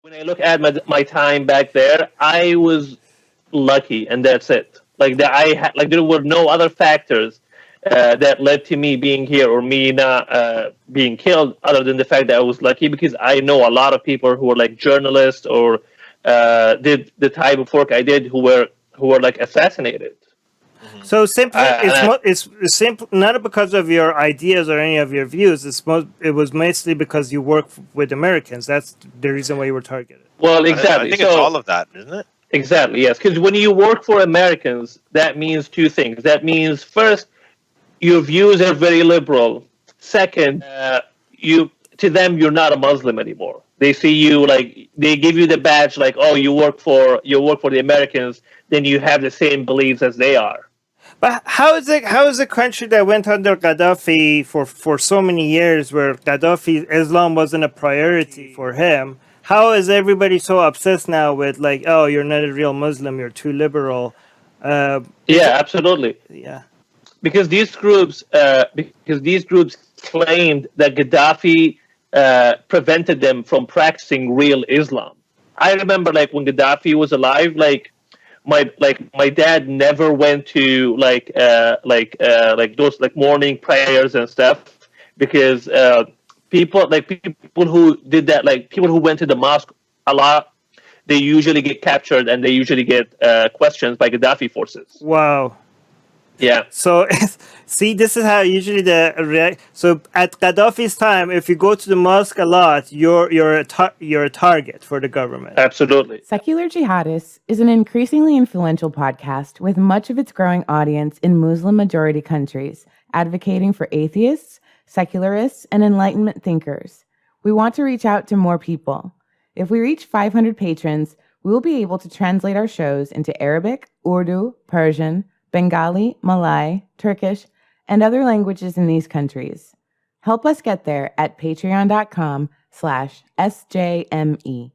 When I look at my time back there, I was lucky, and that's it. Like that, like there were no other factors that led to me being here or me not being killed, other than the fact that I was lucky. Because I know a lot of people who were like journalists or did the type of work I did who were like assassinated. So simply, And I, it's simple, not because of your ideas or any of your views. It was mostly because you work with Americans. That's the reason why you were targeted. well, I exactly. think it's all So of that, isn't it? exactly, yes. Because when you work for Americans, that means two things. That means first, your views are very liberal. Second, you to them you're not a Muslim anymore. They see you like they give you the badge like, oh, you work for the Americans, then you have the same beliefs as they are. But how is a country that went under Gaddafi for so many years, where Gaddafi Islam wasn't a priority for him? How is everybody so obsessed now with like, oh, you're not a real Muslim, you're too liberal? Is Yeah, it? absolutely. Yeah. Because these groups claimed that Gaddafi prevented them from practicing real Islam. I remember like when Gaddafi was alive, like my dad never went to like those like morning prayers and stuff because people who did that, like people who went to the mosque a lot, they usually get captured and they usually get questioned by Gaddafi forces. Wow. Yeah. So, see, this is how usually so at Gaddafi's time, if you go to the mosque a lot, you're a target for the government. Absolutely. Secular Jihadists is an increasingly influential podcast with much of its growing audience in Muslim-majority countries, advocating for atheists, secularists, and Enlightenment thinkers. We want to reach out to more people. If we reach 500 patrons, we will be able to translate our shows into Arabic, Urdu, Persian, Bengali, Malay, Turkish, and other languages in these countries. Help us get there at patreon.com/SJME.